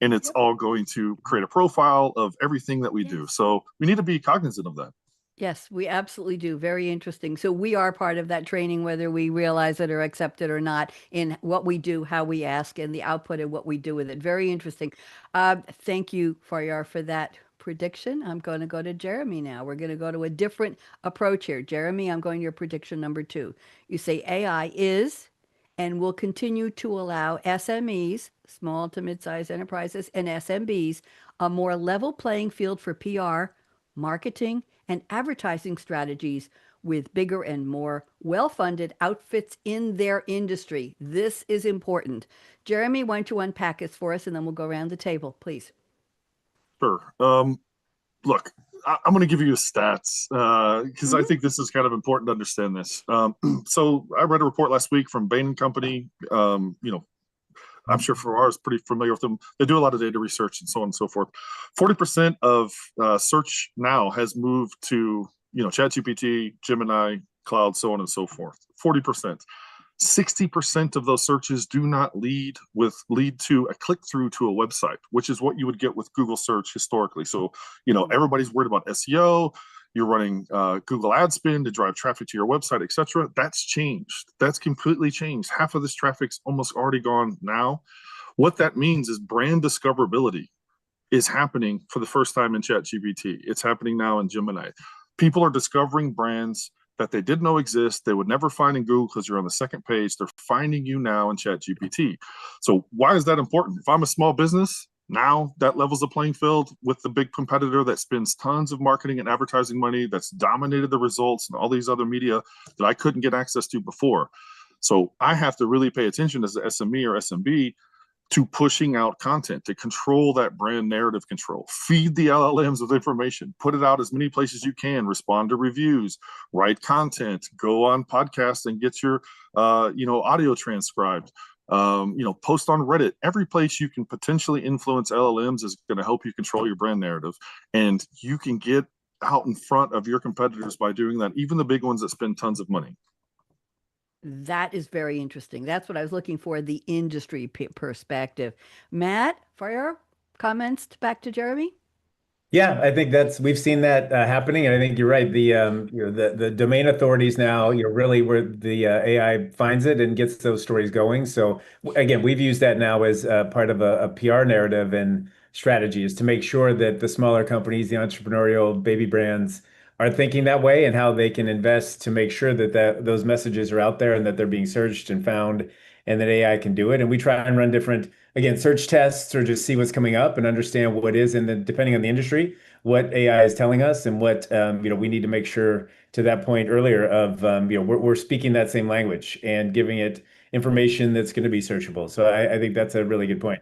E: and it's
A: Yep.
E: all going to create a profile of everything that we do.
A: Yes.
E: So we need to be cognizant of that.
A: Yes, we absolutely do. Very interesting. So we are part of that training, whether we realize it or accept it or not, in what we do, how we ask, and the output and what we do with it. Very interesting. Thank you, Faryar, for that prediction. I'm going to go to Jeremy now. We're going to go to a different approach here. Jeremy, I'm going to your prediction number 2. You say AI is and will continue to allow SMEs, small to mid-sized enterprises, and SMBs a more level playing field for PR, marketing, and advertising strategies with bigger and more well funded outfits in their industry. This is important. Jeremy, why don't you unpack this for us and then we'll go around the table, please.
E: Sure. Look, I'm going to give you stats because I
A: Mm-hmm.
E: think this is kind of important to understand this. So I read a report last week from Bain and Company. I'm sure Faryar is pretty familiar with them. They do a lot of data research and so on and so forth. 40% of search now has moved to ChatGPT, Gemini, Cloud, so on and so forth. 40%. 60% of those searches do not lead to a click through to a website, which is what you would get with Google search historically. So, everybody's worried about SEO. You're running Google ad spend to drive traffic to your website, etc. That's changed. That's completely changed. Half of this traffic's almost already gone now. What that means is brand discoverability is happening for the first time in ChatGPT. It's happening now in Gemini. People are discovering brands that they didn't know exist. They would never find in Google because you're on the second page. They're finding you now in ChatGPT. So why is that important? If I'm a small business, now that levels the playing field with the big competitor that spends tons of marketing and advertising money, that's dominated the results and all these other media that I couldn't get access to before. So I have to really pay attention as an SME or SMB to pushing out content to control that brand narrative control. Feed the LLMs with information, put it out as many places you can, respond to reviews, write content, go on podcasts and get your audio transcribed. Post on Reddit. Every place you can potentially influence LLMs is going to help you control your brand narrative. And you can get out in front of your competitors by doing that, even the big ones that spend tons of money.
A: That is very interesting. That's what I was looking for, the industry perspective. Matt, for your comments back to Jeremy?
C: Yeah, I think we've seen that happening, and I think you're right. The domain authorities now, really where the AI finds it and gets those stories going. So again, we've used that now as part of a PR narrative and strategy is to make sure that the smaller companies, the entrepreneurial baby brands, are thinking that way and how they can invest to make sure that those messages are out there and that they're being searched and found, and that AI can do it. And we try and run different again, search tests or just see what's coming up and understand what is, and then depending on the industry, what AI is telling us and what we need to make sure to that point earlier of we're speaking that same language and giving it information that's going to be searchable. So I think that's a really good point.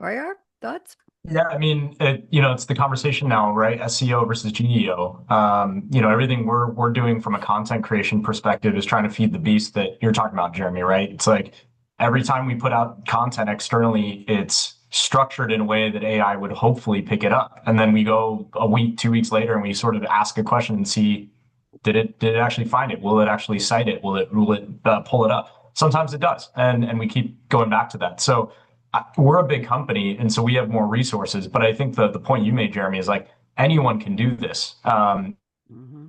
A: Faryar, thoughts?
D: Yeah, I mean, it's the conversation now, right? SEO versus GEO. Everything we're doing from a content creation perspective is trying to feed the beast that you're talking about, Jeremy, right? It's like every time we put out content externally, it's structured in a way that AI would hopefully pick it up. And then we go a week, 2 weeks later, and we sort of ask a question and see, did it actually find it? Will it actually cite it? Will it pull it up? Sometimes it does, and we keep going back to that. So we're a big company, and so we have more resources. But I think the point you made, Jeremy, is like anyone can do this.
A: Mm-hmm.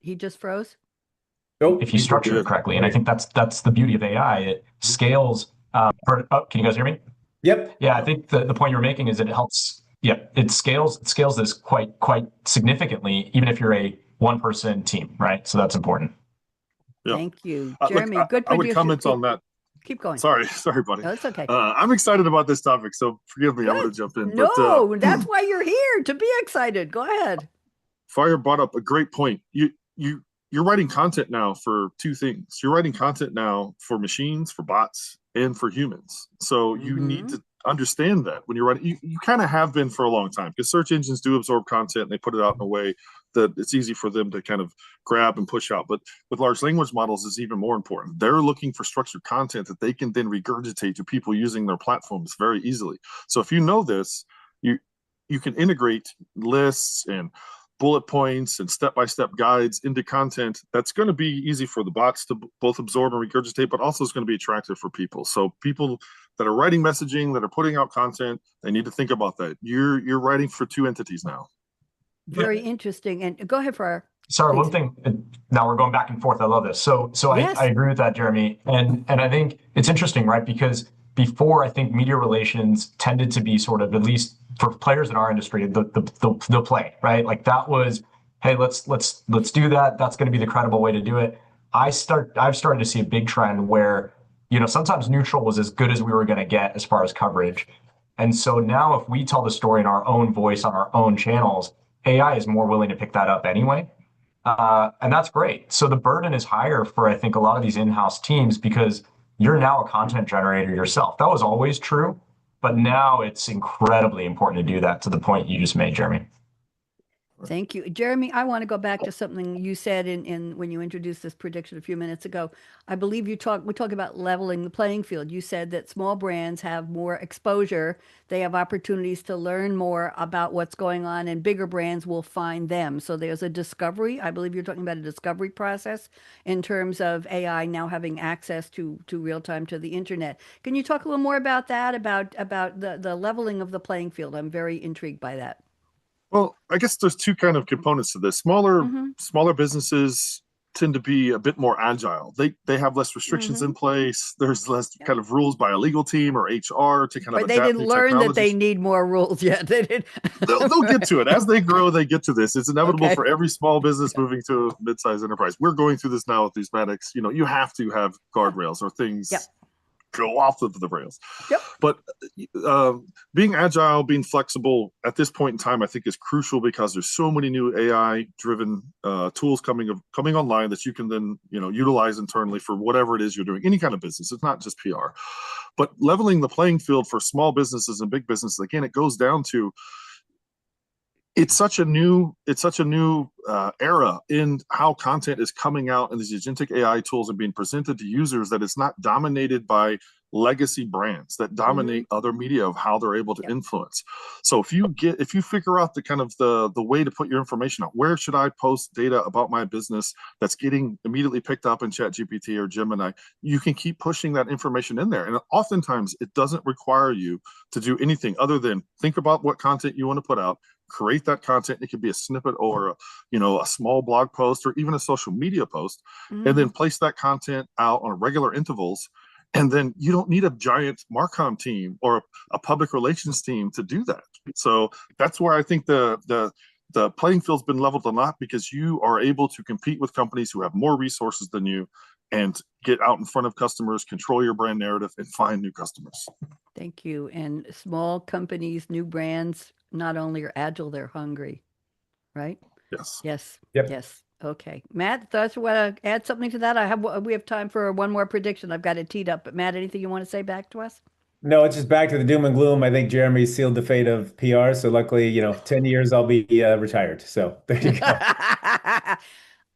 A: He just froze.
D: If you structure it correctly, and I think that's the beauty of AI. It scales. Can you guys hear me?
C: Yep.
D: Yeah, I think the point you're making is that it helps. Yeah, it scales this quite significantly, even if you're a one-person team, right? So that's important.
E: Yeah.
A: Thank you,
E: Look,
A: Jeremy. Good
E: I would
A: producer.
E: comment on that.
A: Keep going.
E: Sorry, buddy.
A: No, it's okay.
E: I'm excited about this topic, so forgive me. I'm going to jump in.
A: No, that's why you're here, to be excited. Go ahead.
E: Faryar brought up a great point. You're writing content now for two things. You're writing content now for machines, for bots, and for humans. So you need to understand that when you're writing. You kind of have been for a long time, because search engines do absorb content and they put it out in a way that it's easy for them to kind of grab and push out. But with large language models, it's even more important. They're looking for structured content that they can then regurgitate to people using their platforms very easily. So if you know this, you can integrate lists and bullet points and step-by-step guides into content that's going to be easy for the bots to both absorb and regurgitate, but also it's going to be attractive for people. So people that are writing messaging, that are putting out content, they need to think about that. You're writing for two entities now.
A: Very interesting. And go ahead, Faryar.
D: Sorry, one thing. Now we're going back and forth. I love this. So yes. I agree with that, Jeremy. And I think it's interesting, right? Because before, I think media relations tended to be sort of, at least for players in our industry, the play, right? Like that was, hey, let's do that. That's going to be the credible way to do it. I've started to see a big trend where, sometimes neutral was as good as we were going to get as far as coverage. And so now if we tell the story in our own voice on our own channels, AI is more willing to pick that up anyway. And that's great. So the burden is higher for, I think, a lot of these in-house teams, because you're now a content generator yourself. That was always true, but now it's incredibly important to do that, to the point you just made, Jeremy.
A: Thank you. Jeremy, I want to go back to something you said in when you introduced this prediction a few minutes ago. I believe we talk about leveling the playing field. You said that small brands have more exposure. They have opportunities to learn more about what's going on, and bigger brands will find them. So there's a discovery. I believe you're talking about a discovery process in terms of AI now having access to real time to the internet. Can you talk a little more about that, about the leveling of the playing field? I'm very intrigued by that.
E: Well, I guess there's two kind of components to this. Smaller businesses tend to be a bit more agile. They have less restrictions in place. There's less kind of rules by a legal team or HR to kind of.
A: But they didn't learn that they need more rules yet. They did.
E: They'll get to it as they grow. They get to this. It's inevitable for every small business moving to a mid-sized enterprise. We're going through this now with these medics. You have to have guardrails or things. Go off of the rails. But being agile, being flexible at this point in time, I think is crucial, because there's so many new AI-driven tools coming online that you can then utilize internally for whatever it is you're doing, any kind of business. It's not just PR. But leveling the playing field for small businesses and big businesses, again, it goes down to, it's such a new era in how content is coming out, and these agentic AI tools are being presented to users, that it's not dominated by legacy brands that dominate other media of how they're able to influence. So if you figure out the kind of the way to put your information out, where should I post data about my business that's getting immediately picked up in ChatGPT or Gemini, you can keep pushing that information in there. And oftentimes it doesn't require you to do anything other than think about what content you want to put out, create that content. It could be a snippet or a small blog post or even a social media post, and then place that content out on regular intervals. And then you don't need a giant Marcom team or a public relations team to do that. So that's where I think the playing field's been leveled a lot, because you are able to compete with companies who have more resources than you and get out in front of customers, control your brand narrative, and find new customers.
A: Thank you. And small companies, new brands, not only are agile, they're hungry, right?
E: Yes.
A: Yes.
C: Yep.
A: Yes. Okay. Matt, thoughts you want to add something to that? We have time for one more prediction. I've got it teed up. But Matt, anything you want to say back to us?
C: No, it's just back to the doom and gloom. I think Jeremy sealed the fate of PR. So luckily, 10 years I'll be retired. So there you go.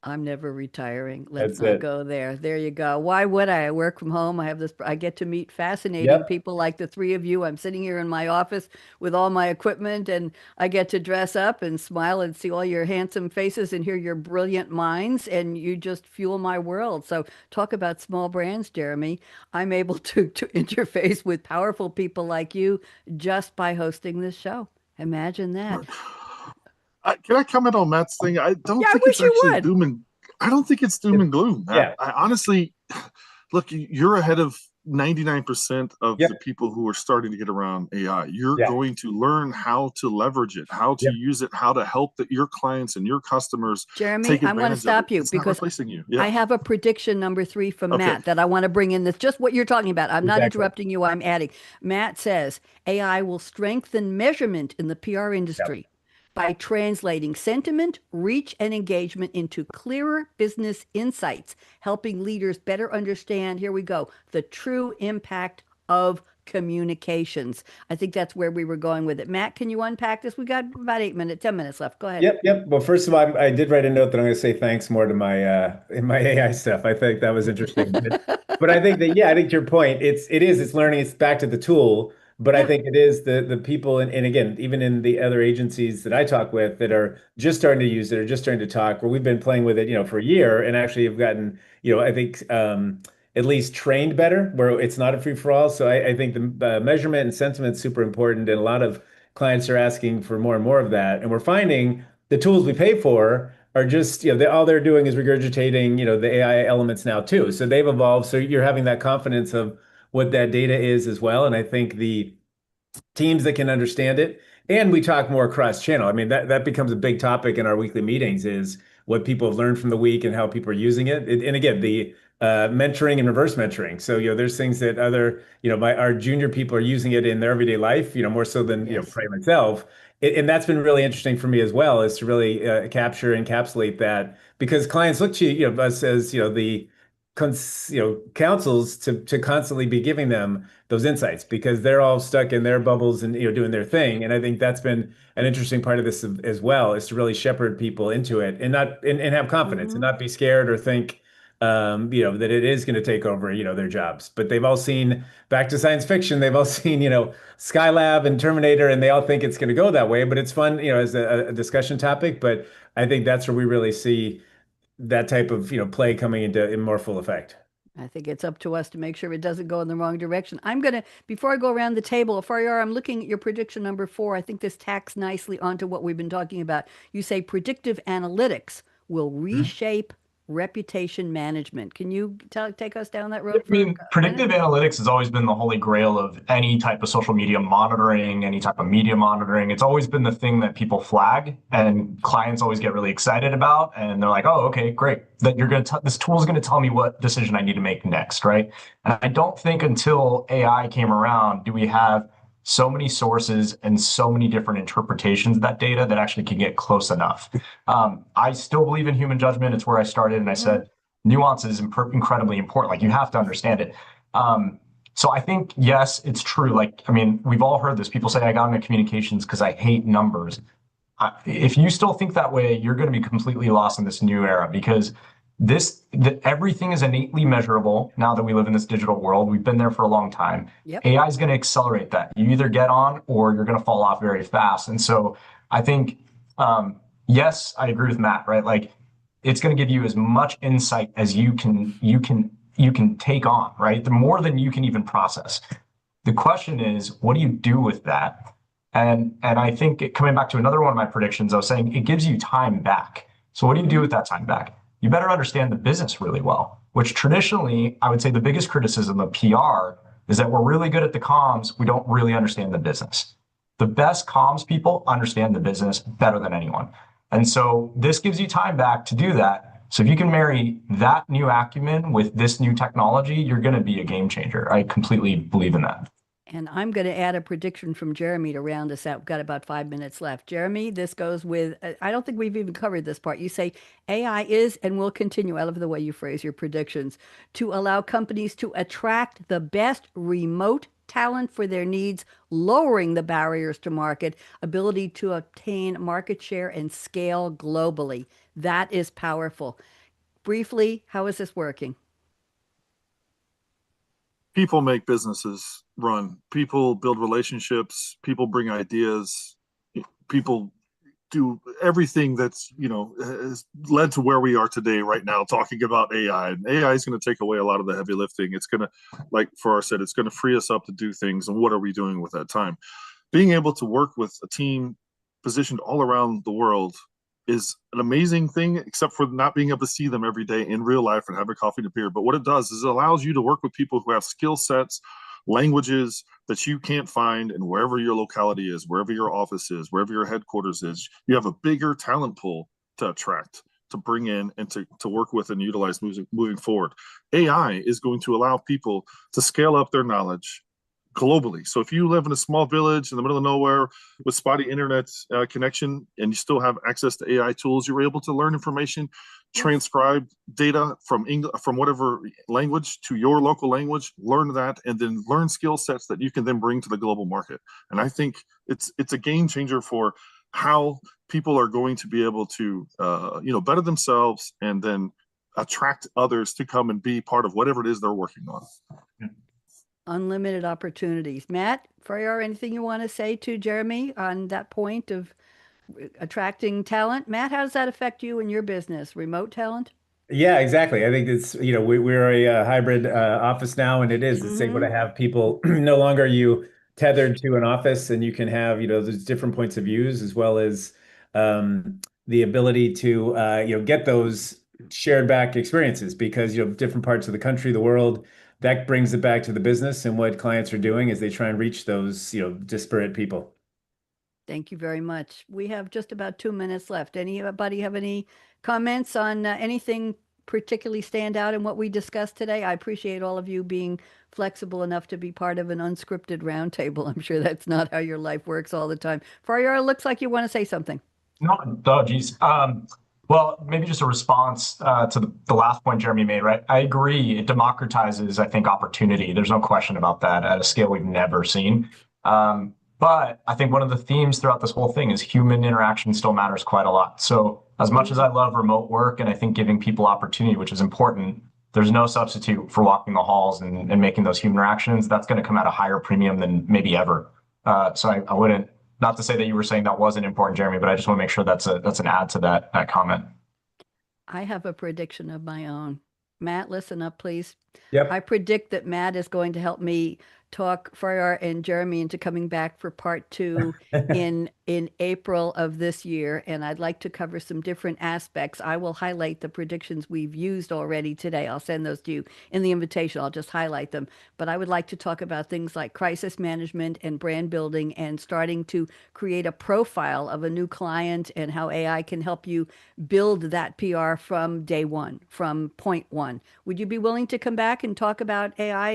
A: I'm never retiring. Let's
C: That's
A: not
C: it.
A: go there. There you go. Why would I? I work from home. I get to meet fascinating people like the three of you. I'm sitting here in my office with all my equipment, and I get to dress up and smile and see all your handsome faces and hear your brilliant minds, and you just fuel my world. So talk about small brands, Jeremy. I'm able to interface with powerful people like you just by hosting this show. Imagine that.
E: Can I comment on Matt's thing? I don't think
A: wish
E: it's actually
A: would.
E: I don't think it's doom and gloom.
C: Yeah.
E: I honestly, look, you're ahead of 99% of the people who are starting to get around AI. You're going to learn how to leverage it, how to use it, how to help your clients and your customers.
A: Jeremy, I want to stop you because
E: replacing you.
A: I have a prediction number 3 from Matt that I want to bring in. That's just what you're talking about. I'm not interrupting you. I'm adding. Matt says AI will strengthen measurement in the PR industry by translating sentiment, reach, and engagement into clearer business insights, helping leaders better understand, here we go, the true impact of communications. I think that's where we were going with it. Matt, can you unpack this? We got about 10 minutes left. Go ahead.
C: Yep. Well, first of all, I did write a note that I'm going to say thanks more to my in my AI stuff. I think that was interesting. But I think that, I think your point, it's learning, it's back to the tool. But I think it is the people, and again, even in the other agencies that I talk with that are just starting to use it, or just starting to talk, where we've been playing with it, for a year, and actually have gotten, I think at least trained better, where it's not a free for all. So I think the measurement and sentiment is super important, and a lot of clients are asking for more and more of that. And we're finding the tools we pay for are just, all they're doing is regurgitating, the AI elements now too. So they've evolved. So you're having that confidence of what that data is as well. And I think the teams that can understand it, and we talk more cross channel. I mean, that becomes a big topic in our weekly meetings, is what people have learned from the week and how people are using it. And again, the mentoring and reverse mentoring. So, there's things that our junior people are using it in their everyday life, more so than, probably myself. And that's been really interesting for me as well, is to really encapsulate that, because clients look to us as, the councils to constantly be giving them those insights, because they're all stuck in their bubbles and doing their thing. And I think that's been an interesting part of this as well, is to really shepherd people into it and have confidence and not be scared or think that it is going to take over their jobs. But they've all seen, back to science fiction, they've all seen Skylab and Terminator, and they all think it's going to go that way. But it's fun as a discussion topic. But I think that's where we really see that type of play coming in more full effect.
A: I think it's up to us to make sure it doesn't go in the wrong direction. Before I go around the table, Faryar, I'm looking at your prediction number 4. I think this tacks nicely onto what we've been talking about. You say predictive analytics will reshape reputation management. Can you take us down that road?
D: Predictive analytics has always been the holy grail of any type of social media monitoring, any type of media monitoring. It's always been the thing that people flag and clients always get really excited about. And they're like, oh, okay, great. That this tool is going to tell me what decision I need to make next, right? And I don't think until AI came around do we have so many sources and so many different interpretations of that data that actually can get close enough. I still believe in human judgment. It's where I started. And I said, nuance is incredibly important. Like, you have to understand it. So I think, yes, it's true. We've all heard this. People say, I got into communications because I hate numbers. If you still think that way, you're going to be completely lost in this new era, because everything is innately measurable now that we live in this digital world. We've been there for a long time.
A: Yep.
D: AI is going to accelerate that. You either get on or you're going to fall off very fast. And so I think, yes, I agree with Matt, right? Like it's going to give you as much insight as you can take on, right? The more than you can even process. The question is, what do you do with that? And I think coming back to another one of my predictions, I was saying it gives you time back. So what do you do with that time back? You better understand the business really well, which traditionally, I would say the biggest criticism of PR is that we're really good at the comms. We don't really understand the business. The best comms people understand the business better than anyone. And so this gives you time back to do that. So if you can marry that new acumen with this new technology, you're going to be a game changer. I completely believe in that.
A: And I'm going to add a prediction from Jeremy to round us out. We've got about 5 minutes left. Jeremy, this goes with, I don't think we've even covered this part. You say AI is and will continue, I love the way you phrase your predictions, to allow companies to attract the best remote talent for their needs, lowering the barriers to market, ability to obtain market share and scale globally. That is powerful. Briefly, how is this working?
E: People make businesses run. People build relationships. People bring ideas. People do everything that's, has led to where we are today right now, talking about AI. And AI is going to take away a lot of the heavy lifting. It's going to, like Faryar said, it's going to free us up to do things. And what are we doing with that time? Being able to work with a team positioned all around the world is an amazing thing, except for not being able to see them every day in real life and have a coffee and a beer. But what it does is it allows you to work with people who have skill sets, languages that you can't find, and wherever your locality is, wherever your office is, wherever your headquarters is, you have a bigger talent pool to attract, to bring in, and to work with and utilize moving forward. AI is going to allow people to scale up their knowledge globally. So if you live in a small village in the middle of nowhere with spotty internet connection, and you still have access to AI tools, you're able to learn information, transcribe data from whatever language to your local language, learn that, and then learn skill sets that you can then bring to the global market. And I think it's a game changer for how people are going to be able to better themselves and then attract others to come and be part of whatever it is they're working on.
A: Unlimited opportunities. Matt, Faryar, anything you want to say to Jeremy on that point of attracting talent? Matt, how does that affect you and your business? Remote talent?
C: Yeah, exactly. I think it's, we're a hybrid office now, and it's able to have people no longer you tethered to an office, and you can have, those different points of views, as well as the ability to, get those shared back experiences, because, different parts of the country, the world, that brings it back to the business, and what clients are doing is they try and reach those, disparate people.
A: Thank you very much. We have just about 2 minutes left. Anybody have any comments on anything particularly stand out in what we discussed today? I appreciate all of you being flexible enough to be part of an unscripted roundtable. I'm sure that's not how your life works all the time. Faryar, looks like you want to say something.
D: No, geez. Well, maybe just a response to the last point Jeremy made, right? I agree. It democratizes, I think, opportunity. There's no question about that at a scale we've never seen. But I think one of the themes throughout this whole thing is human interaction still matters quite a lot. So as much as I love remote work, and I think giving people opportunity, which is important, there's no substitute for walking the halls and making those human interactions. That's going to come at a higher premium than maybe ever. So I wouldn't, not to say that you were saying that wasn't important, Jeremy, but I just want to make sure that's an add to that comment.
A: I have a prediction of my own. Matt, listen up, please.
C: Yep.
A: I predict that Matt is going to help me talk Faryar and Jeremy into coming back for part 2 in April of this year, and I'd like to cover some different aspects. I will highlight the predictions we've used already today. I'll send those to you in the invitation. I'll just highlight them. But I would like to talk about things like crisis management and brand building, and starting to create a profile of a new client, and how AI can help you build that PR from day one, from point one. Would you be willing to come back and talk about AI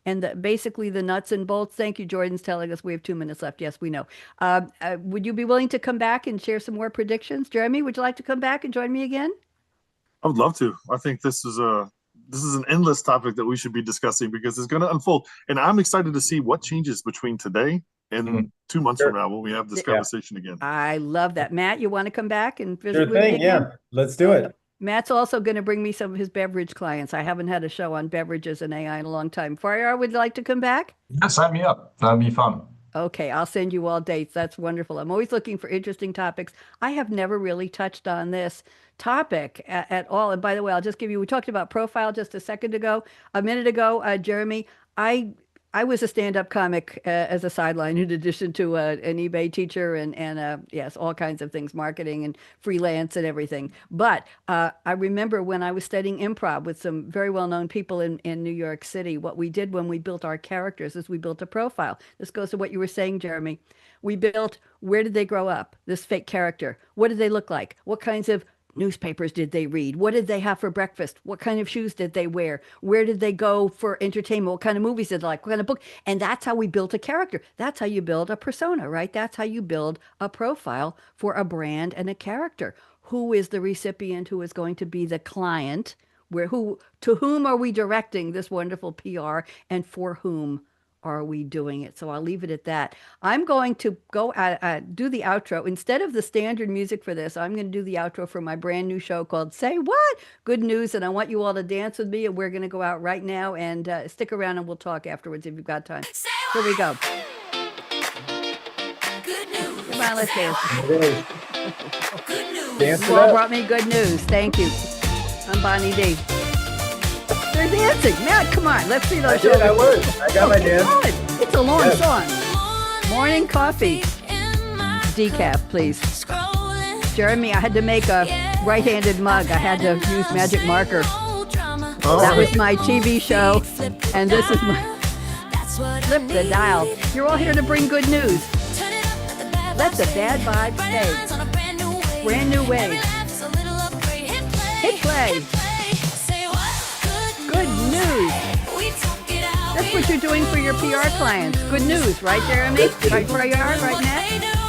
A: and basically the nuts and bolts? Thank you. Jordan's telling us we have 2 minutes left. Yes, we know. Would you be willing to come back and share some more predictions? Jeremy, would you like to come back and join me again?
E: I would love to. I think this is an endless topic that we should be discussing, because it's going to unfold. And I'm excited to see what changes between today and 2 months from now when we have this conversation again.
A: I love that. Matt, you want to come back and visit
C: Sure
A: with me
C: thing.
A: again?
C: Yeah, let's do it.
A: Matt's also going to bring me some of his beverage clients. I haven't had a show on beverages and AI in a long time. Faryar, would you like to come back?
D: Yeah, sign me up. That'd be fun.
A: Okay, I'll send you all dates. That's wonderful. I'm always looking for interesting topics. I have never really touched on this topic at all. And by the way, I'll just give you, we talked about profile just a minute ago, Jeremy. I was a stand-up comic as a sideline in addition to an eBay teacher and yes, all kinds of things, marketing and freelance and everything. But I remember when I was studying improv with some very well-known people in New York City, what we did when we built our characters is we built a profile. This goes to what you were saying, Jeremy. We built, where did they grow up? This fake character. What did they look like? What kinds of newspapers did they read? What did they have for breakfast? What kind of shoes did they wear? Where did they go for entertainment? What kind of movies did they like? What kind of book? And that's how we built a character. That's how you build a persona, right? That's how you build a profile for a brand and a character. Who is the recipient? Who is going to be the client? To whom are we directing this wonderful PR, and for whom are we doing it? So I'll leave it at that. I'm going to go do the outro. Instead of the standard music for this, I'm going to do the outro for my brand new show called Say What? Good News. And I want you all to dance with me. And we're going to go out right now and stick around and we'll talk afterwards if you've got time. Here we go.
F: Good news.
A: Come on, let's dance.
F: Good news.
C: Dance
A: You
C: it
A: all
C: up.
A: brought me good news. Thank you. I'm Bonnie D. They're dancing. Matt, come on. Let's see those
C: I did, I
A: shoulders.
C: was. I got my
A: Come
C: dance.
A: on. It's a long
C: Yes.
A: song. Morning coffee. Decaf, please. Jeremy, I had to make a right-handed mug. I had to use magic marker. That was my TV show, and this is my flip the dial. You're all here to bring good news. Let the bad vibes stay. Brand new wave. Hit play. Good news. That's what you're doing for your PR clients. Good news, right, Jeremy? Right where you are right now?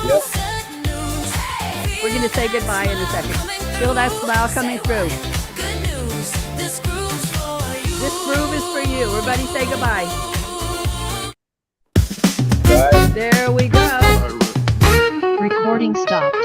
C: Yep.
A: We're going to say goodbye in a second. Feel that smile coming through. This groove is for you. Everybody say goodbye.
C: Bye.
A: There we go.
E: All right.
G: Recording stopped.